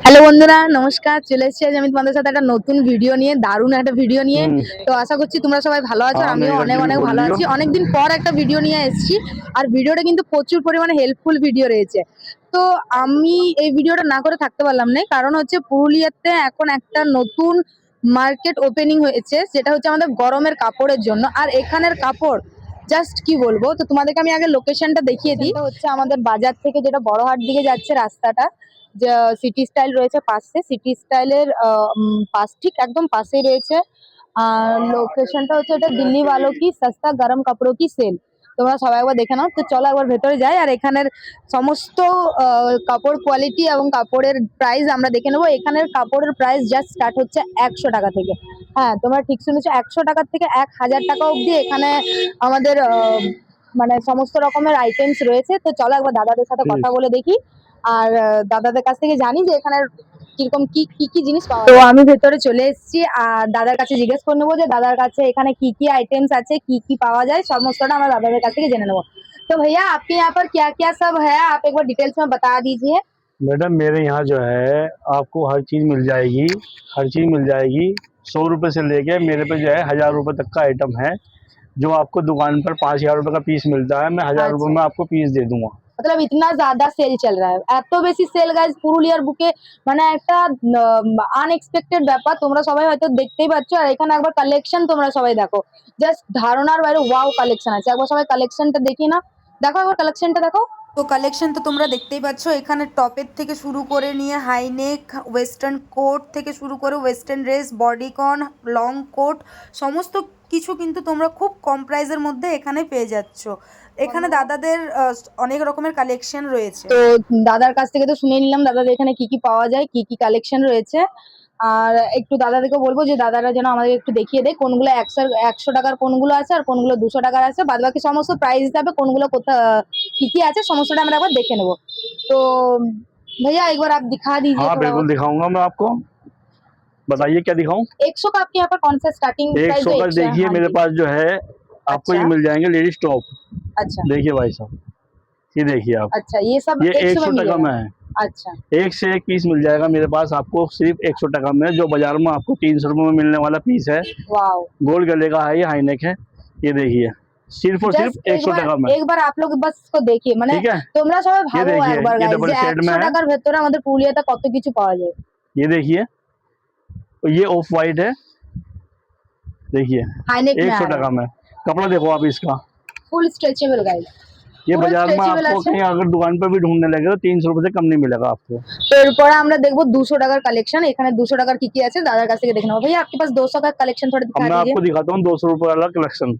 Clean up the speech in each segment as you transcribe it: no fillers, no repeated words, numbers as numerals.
Hello বন্ধুরা, নমস্কার। চলে এসেছি আজ আমি তোমাদের সাথে একটা নতুন ভিডিও নিয়ে, দারুণ একটা ভিডিও নিয়ে। তো আশা করছি তোমরা সবাই ভালো আছো, আর हाँ আমিও मेरी অনেক गलती भी অনেক बोल ভালো दियो। আছি। অনেকদিন পর একটা ভিডিও নিয়ে এসেছি, আর ভিডিওটা কিন্তু প্রচুর পরিমাণে হেল্পফুল ভিডিও রয়েছে। তো আমি এই ভিডিওটা না করে থাকতে পারলাম না, কারণ হচ্ছে পুরুলিয়াতে এখন একটা নতুন মার্কেট ওপেনিং হয়েছে, যেটা হচ্ছে আমাদের গরমের কাপড়ের জন্য। আর এখানের কাপড় জাস্ট কি বলবো, তো তোমাদেরকে আমি আগে লোকেশনটা দেখিয়ে দিই। এটা হচ্ছে আমাদের বাজার থেকে যেটা বড়হাট দিকে যাচ্ছে রাস্তাটা, যে সিটি স্টাইল রয়েছে পাশে, সিটি স্টাইলের পাশ ঠিক একদম পাশেই রয়েছে। আর লোকেশনটা হচ্ছে এটা দিল্লি वालों की सस्ता गरम कपड़ों की सेल। তোমরা সবাই একবার দেখে নাও। তো চলো একবার ভেতরে যাই, আর এখানের সমস্ত কাপড় কোয়ালিটি এবং কাপড়ের প্রাইস আমরা দেখে নেবো। এখানের কাপড়ের প্রাইস জাস্ট স্টার্ট হচ্ছে 100 টাকা থেকে। হ্যাঁ, তোমরা ঠিক শুনেছো, 100 টাকা থেকে 1000 টাকা অবধি এখানে আমাদের মানে সমস্ত রকমের আইটেমস রয়েছে। তো চলো একবার দাদাদের সাথে কথা বলে দেখি, আর দাদাদের কাছ থেকে জানি যে এখানে কিরকম কি কি কি জিনিস পাওয়া যায়। তো আমি ভেতরে চলে এসেছি, আর দাদার কাছে জিজ্ঞেস করে নেবো যে দাদার কাছে এখানে কি কি आइटम्स আছে, কি কি পাওয়া যায়, সমস্তটা আমরা দাদাদের কাছ থেকে জেনে নেবো। तो भैया आपके यहाँ पर क्या क्या सब है, आप एक बार डिटेल्स में बता दीजिए। मैडम मेरे यहाँ जो है आपको हर चीज़ मिल जाएगी, हर चीज़ मिल जाएगी। 100 रुपये से लेके मेरे पे जो है 1000 रुपये तक का आइटम है। जो आपको दुकान पर 5000 रुपये का पीस मिलता है, मैं 1000 रुपये अच्छा, में आपको पीस दे दूंगा। मतलब इतना ज्यादा सेल चल रहा है, এত বেশি সেল গাইস পুরুলিয়ার বুকে। মানে একটা আনএক্সপেক্টেড ব্যাপার, তোমরা সবাই হয়তো দেখতেই পাচ্ছ। আর এখানে একবার কালেকশন তোমরা সবাই দেখো, জাস্ট ধারণার বাইরে ওয়াও কালেকশন আছে। একবার সবাই কালেকশনটা দেখি না, দেখো একবার কালেকশনটা দেখো। তো কালেকশন তো তোমরা দেখতেই পাচ্ছ, এখানে টপের থেকে শুরু করে নিয়ে হাইনেক, ওয়েস্টার্ন কোট থেকে শুরু করে western dress, bodycon, long coat, সমস্ত কিছু কিন্তু তোমরা খুব কম প্রাইসের মধ্যে এখানে পেয়ে যাচ্ছ। এখানে দাদাদের অনেক রকমের কালেকশন রয়েছে। তো দাদার কাছ থেকে তো শুনে নিলাম দাদাদের এখানে কি কি পাওয়া যায়, কি কি কালেকশন রয়েছে। আর একটু দাদাদেরকে বলবো যে দাদারা যেন আমাদের একটু দেখিয়ে দেয় কোনগুলো 100 টাকার কোনগুলো আছে, আর কোনগুলো 200 টাকার আছে। বাদ বাকি সমস্ত প্রাইস হিসাবে কোনগুলো কোথা কি কি আছে সমস্তটা আমরা একবার দেখে নেবো। तो भैया एक बार आप दिखा दीजिए हाँ थोड़ा बिल्कुल बहुत। दिखाऊंगा मैं आपको। बताइए क्या दिखाऊं। 100 का आपके यहाँ पर कौन सा स्टार्टिंग प्राइस 100 जो का 100 है? देखिए हाँ मेरे जी। पास जो है आपको ये अच्छा मिल जाएंगे लेडीज टॉप। अच्छा देखिए भाई साहब, ये देखिए आप, अच्छा, ये सब ये 100 में 100 टका मिलेगा। में है। अच्छा एक से एक पीस मिल जाएगा मेरे पास आपको सिर्फ 100 टका में। जो बाजार में आपको 300 रुपये में मिलने वाला पीस है, वाओ। गोल गले का है, ये हाईनेक है। ये देखिए सिर्फ और सिर्फ जस्ट 100 टका में। एक बार आप लोग बस इसको देखिए, মানে ठीक है, তোমরা সবাই ये ভাবো देखिए একবার ये গাইস डबल যে शेड में 100 है। টাকার ভেতরে আমাদের পুরুলিয়াতে কত কিছু পাওয়া যায়। ये देखिए, और ये ऑफ वाइट है। देखिए हाईनेक में 100 आ रहा है, टका में। कपड़ा देखो आप इसका। ফুল স্ট্রেচেবল গাইস, ये পুরো बाजार में স্ট্রেচেবল आपको আছে। कहीं अगर दुकान पर भी ढूंढने लगे तो 300 रुपये से कम नहीं मिलेगा आपको। তো এরপরে আমরা দেখবো 200 টাকার কালেকশন। এখানে 200 টাকার কি কি আছে দাদার কাছ থেকে দেখে নেবো। भैया आपके पास 200 का कलेक्शन थोड़ा अब दिखा मैं दीजिए। आपको दिखाता हूँ 200 रुपये वाला कलेक्शन।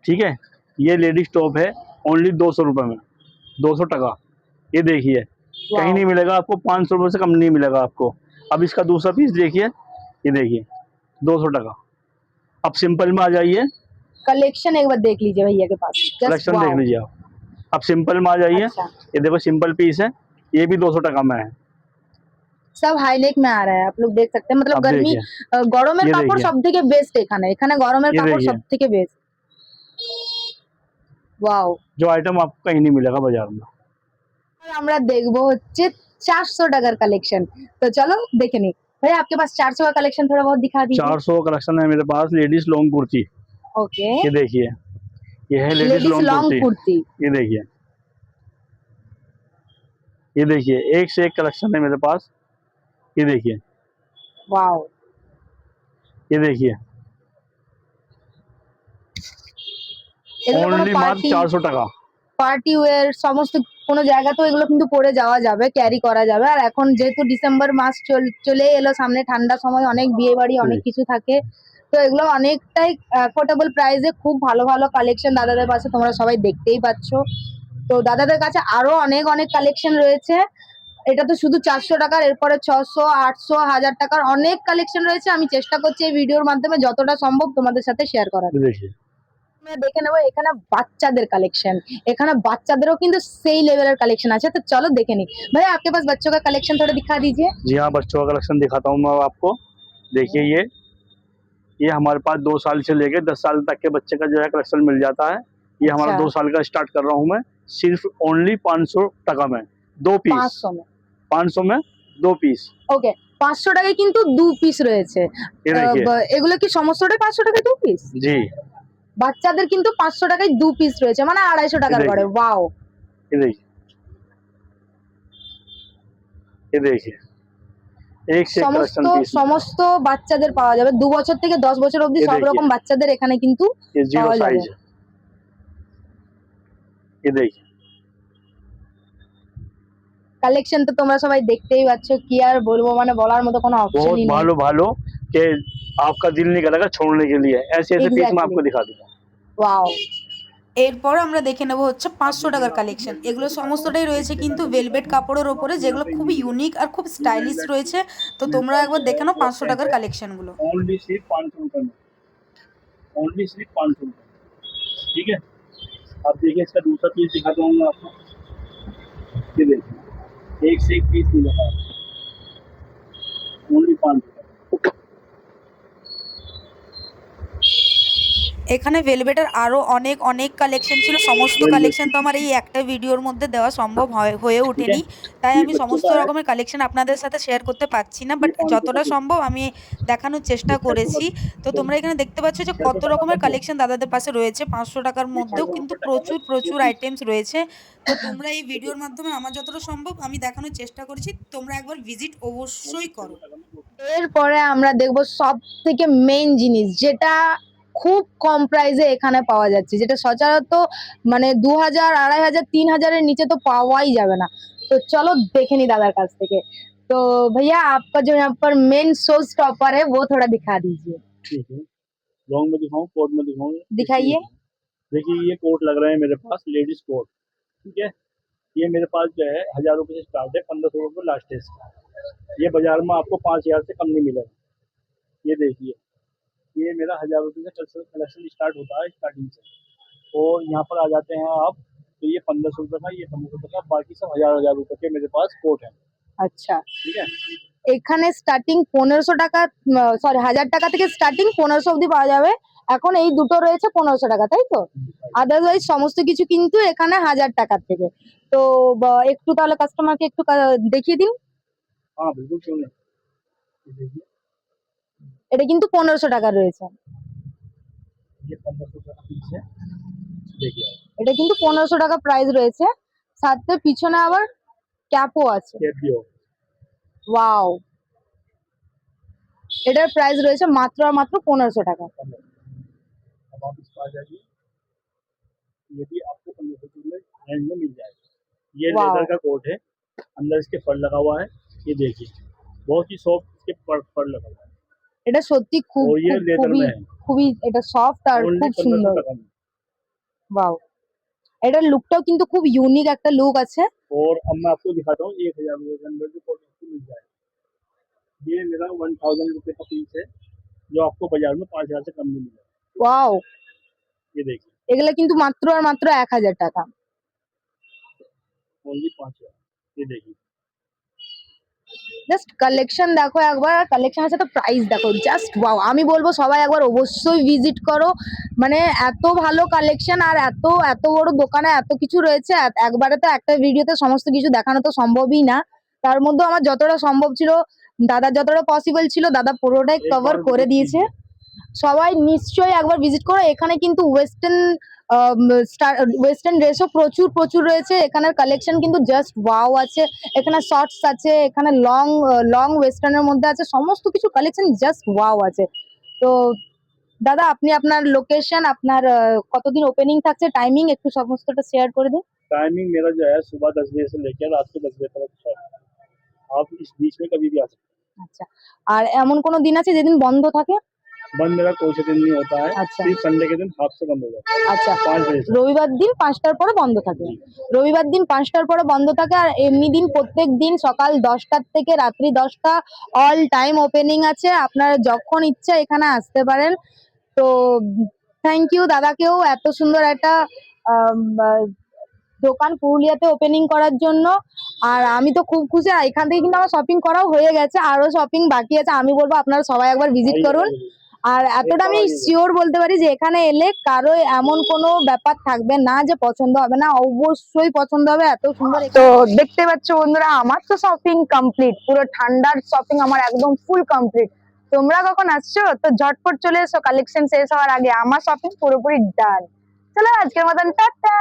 ठीक है, ये लेडीज टॉप है, ओनली 200 रुपये में, 200 टका। ये देखिए कहीं वाओ, नहीं मिलेगा आपको, 500 रुपये से कम नहीं मिलेगा आपको। अब इसका दूसरा पीस देखिए, ये देखिए 200 टका। अब सिंपल में आ जाइए, कलेक्शन एक बार देख लीजिए भैया के पास, जस्ट कलेक्शन देख वाओ। लीजिए आप। अब सिंपल में आ जाइए, अच्छा, ये देखो सिंपल पीस है, ये भी 200 टका में है। সব হাইনেক में आ रहा है, आप लोग देख सकते हैं। मतलब अब गर्मी देखिए, গরমের ये কাপড় देखिए, সবথেকে বেস্ট এখানে, এখানে গরমের ये কাপড় देखिए সবথেকে বেস্ট। ওয়াও। जो आइटम आपको कहीं नहीं मिलेगा बाजार में। আর আমরা দেখবো হচ্ছে 400 টাকার কালেকশন। তো চলো দেখে নি। ভাই आपके पास 400 का कलेक्शन थोड़ा बहुत दिखा दीजिए। 400 कलेक्शन है मेरे पास, लेडीज लॉन्ग कुर्ती। ओके, ये देखिए, ये है ladies ladies long long kurti. Kurti. ये देखिए, ये देखिए एक से एक कलेक्शन है मेरे पास। ये देखिए, वाओ, ये देखिए এগুলো কোনো ओनली मात्र পার্টি 400 टका। পার্টি ওয়্যার সমস্ত কোনো জায়গাতেও এগুলো কিন্তু পরে যাওয়া যাবে, ক্যারি করা যাবে। আর এখন যেহেতু ডিসেম্বর মাস চলে এলো সামনে, ঠান্ডার সময় অনেক বিয়ে বাড়ি অনেক কিছু থাকে। তো এগুলো অনেকটাই অ্যাফোর্ডেবল প্রাইসে খুব ভালো ভালো কালেকশন দাদাদের পাশে তোমরা সবাই দেখতেই পাচ্ছ। তো দাদাদের কাছে আরো অনেক অনেক কালেকশন রয়েছে। এটা তো শুধু 400 টাকার, এরপরে 600, 800, 1000 টাকার অনেক কালেকশন রয়েছে। আমি চেষ্টা করছি এই ভিডিওর মাধ্যমে যতটা সম্ভব তোমাদের সাথে শেয়ার করার। ये देखिए, আমরা দেখে নেবো এখানে বাচ্চাদের কালেকশন। এখানে বাচ্চাদেরও কিন্তু সেই লেভেলের কালেকশন আছে। তো চলো দেখে নি। ভাই आपके पास बच्चों का कलेक्शन थोड़ा दिखा दीजिए। जी हाँ, बच्चों का कलेक्शन दिखाता हूँ मैं आपको। देखिए ये हमारे पास 2 साल से लेके 10 साल तक के बच्चे का जो है कलेक्शन मिल जाता है। ये हमारा अच्छा, 2 साल का स्टार्ट कर रहा हूँ मैं, सिर्फ ओनली 500 टका में 2 पीस। 500 में। 500 में 2 पीस। ওকে, 500 টাকায় কিন্তু 2 পিস রয়েছে। ये देखिए। এগুলো কি সমস্তটাই 500 টাকায় 2 পিস? जी, বাচ্চাদের কিন্তু 500 টাকায় 2 পিস রয়েছে, মানে 250 টাকার দেখি। ঘরে। ওয়াও! ये देखिए, ये देखिए, एक से एक সমস্ত कलेक्शन पीस में। সমস্ত বাচ্চাদের পাওয়া যাবে। 2 বছর থেকে 10 বছর অবধি ये সব देखिए। রকম বাচ্চাদের এখানে কিন্তু ये जीरो পাওয়া যাবে। साइज है। ये देखिए, কালেকশন তো তোমরা সবাই দেখতেই পাচ্ছ, কি আর বলবো, মানে বলার মতো কোনো बहुत অপশনই নেই। भालो भालो कि आपका दिल नहीं करेगा छोड़ने के लिए। ऐसे ऐसे पीस मैं Exactly. आपको दिखा दूंगा। ওয়াও! এরপর আমরা দেখে নেব হচ্ছে 500 টাকার কালেকশন। এগুলো সমস্তটাই রয়েছে কিন্তু ভেলভেট কাপড়ের ওপরে, যেগুলো খুবই ইউনিক আর খুব স্টাইলিশ রয়েছে। তো তোমরা একবার দেখে নাও 500 টাকার কালেকশনগুলো। ओनली सिर्फ 500 रुपए में, ओनली सिर्फ 500 रुपए। ठीक है, अब देखिए इसका दूसरा पीस दिखाता हूँ मैं आपको। ये देखिए, एक से एक पीस मिलेगा, ओनली 500 रुपए। এখানে ভেলভেটের আরও অনেক অনেক কালেকশন ছিল। সমস্ত কালেকশন তো আমার এই একটা ভিডিওর মধ্যে দেওয়া সম্ভব হয়ে ওঠেনি, তাই আমি সমস্ত রকমের কালেকশন আপনাদের সাথে শেয়ার করতে পারছি না, বাট যতটা সম্ভব আমি দেখানোর চেষ্টা করেছি। তো তোমরা এখানে দেখতে পাচ্ছ যে কত রকমের কালেকশন দাদাদের পাশে রয়েছে। 500 টাকার মধ্যেও কিন্তু প্রচুর প্রচুর আইটেমস রয়েছে। তো তোমরা এই ভিডিওর মাধ্যমে আমার যতটা সম্ভব আমি দেখানোর চেষ্টা করেছি, তোমরা একবার ভিজিট অবশ্যই করো। এরপরে আমরা দেখব সবথেকে মেইন জিনিস, যেটা খুব কম প্রাইসে এখানে পাওয়া যাচ্ছে, যেটা সচরাচর মানে 2000, 2500, 3000 এর নিচে তো পাওয়াই যাবে না। তো চলো দেখে নি দাদার কাছ থেকে। तो भैया आपका जो यहाँ पर मेन शो स्टॉपर है वो थोड़ा दिखा दीजिए। ठीक है, लॉन्ग में दिखाऊं, कोट में दिखाऊं? दिखाइए। देखिए ये कोट लग रहा है मेरे पास, लेडीज कोट। ठीक है, ये मेरे पास जो है 1000 रुपए से स्टार्ट है, 1500 रुपए लास्ट है इसका। ये बाजार में आपको 5000 से कम नहीं मिलेगा। ये देखिए, ये मेरा 1000 रुपए से कलेक्शन स्टार्ट होता है स्टार्टिंग से, और यहाँ पर आ जाते हैं आप तो ये 1500 रुपए का, ये 1500 रुपए का, बाकी सब 1000 रुपए के मेरे पास कोट है। আচ্ছা, ठीक है, এখানে স্টার্টিং 1500 টাকা, সরি 1000 টাকা থেকে স্টার্টিং 1500 অবধি পাওয়া যাবে। এখন এই দুটো রয়েছে 1500 টাকা, তাই তো? আদারওয়াইজ সমস্ত কিছু কিন্তু এখানে 1000 টাকার থেকে। তো একটু তাহলে কাস্টমারকে একটু দেখিয়ে দিন। हाँ बिल्कुल, क्यों नहीं। ये देखिए, এটা কিন্তু 1500 টাকা রয়েছে। ये 1500 रुपए का पीस है। देखिए এটা কিন্তু 1500 টাকা প্রাইস রয়েছে, সাথে পিছনে আবার ক্যাপও আছে। कैप भी हो। ওয়াও! এটার প্রাইস রয়েছে মাত্র আর মাত্র 1500 টাকা। अब आप इस आ जाइए, ये भी आपको 1500 में रेंज में मिल जाएगा। ये वाह। लेदर का कोट है, अंदर इसके फर लगा हुआ है। ये देखिए, बहुत ही सॉफ्ट इसके फर लगा हुआ है, এটা সত্যি খুব और ये খুব लेदर খুবই में है। খুবই এটা সফট আর ओनली খুব 1500 সুন্দর। টাকা में। ওয়াও! এটার লুকটাও কিন্তু খুব ইউনিক একটা লুক আছে। और अब मैं आपको दिखाता हूँ 1000 रुपए के अंदर जो कोट आपको मिल जाएगा। ये मेरा 1000 रुपए का पीस है, जो आपको बाजार में 5000 से कम नहीं मिलेगा। ওয়াও! ये देखिए, এগুলা কিন্তু মাত্র আর মাত্র 1000 টাকা। ओनली 5000। ये देखिए, জাস্ট কালেকশন দেখো একবার, আর কালেকশনের সাথে প্রাইস দেখো, জাস্ট ওয়াও! আমি বলবো সবাই একবার অবশ্যই ভিজিট করো। মানে এত ভালো কালেকশন আর এত এত বড় দোকানে এত কিছু রয়েছে, একবারে তো একটা ভিডিওতে সমস্ত কিছু দেখানো তো সম্ভবই না। তার মধ্যে আমার যতটা সম্ভব ছিল, দাদার যতটা পসিবল ছিল, দাদা পুরোটাই কভার করে দিয়েছে। সবাই নিশ্চয়ই একবার ভিজিট করো। এখানে কিন্তু ওয়েস্টার্ন ড্রেসও প্রচুর প্রচুর রয়েছে। এখানের কালেকশন কিন্তু জাস্ট ওয়াও আছে। এখানে শর্টস আছে, এখানে লং ওয়েস্টার্নের মধ্যে আছে, সমস্ত কিছু কালেকশন জাস্ট ওয়াও আছে। তো দাদা আপনি আপনার লোকেশন, আপনার কতদিন ওপেনিং থাকছে, টাইমিং একটু সমস্তটা শেয়ার করে দিন। टाइमिंग मेरा जो है सुबह 10 बजे से लेकर रात के 10 बजे तक है। आप इस बीच में कभी भी आ सकते আচ্ছা, আর এমন কোনো দিন আছে যেদিন বন্ধ থাকে? हैं। बंद मेरा कोई से दिन नहीं होता है, अच्छा। सिर्फ संडे के दिन हाफ से बंद हो जाता है, আচ্ছা, 5 बजे से। রবিবার দিন 5টার পরে বন্ধ থাকে। রবিবার দিন 5টার পরে বন্ধ থাকে, আর এমনি দিন প্রত্যেক দিন সকাল 10টার থেকে রাত্রি 10টা অল টাইম ওপেনিং আছে। আপনারা যখন ইচ্ছা এখানে আসতে পারেন। তো থ্যাংক ইউ দাদাকেও এত সুন্দর একটা আম, আহ, দোকান পুরুলিয়াতে ওপেনিং করার জন্য। আর আমি তো খুব খুশি, আর এখান থেকে কিন্তু আমার শপিং করাও হয়ে গেছে, আরো শপিং বাকি আছে। আমি বলবো আপনারা সবাই একবার ভিজিট आइए, করুন। आइए। আর এতটা আমি শিওর বলতে পারি যে এখানে এলে কারো এমন কোনো ব্যাপার থাকবে না যে পছন্দ হবে না, অবশ্যই পছন্দ হবে। এত সুন্দর। তো দেখতে পাচ্ছ বন্ধুরা, আমার তো শপিং কমপ্লিট, পুরো ঠান্ডার শপিং আমার একদম ফুল কমপ্লিট। তোমরা কখন আসছো তো ঝটপট চলে এসো, কালেকশন শেষ হওয়ার আগে। আমার শপিং পুরোপুরি ডান। চলো আজকের মতন টাটা।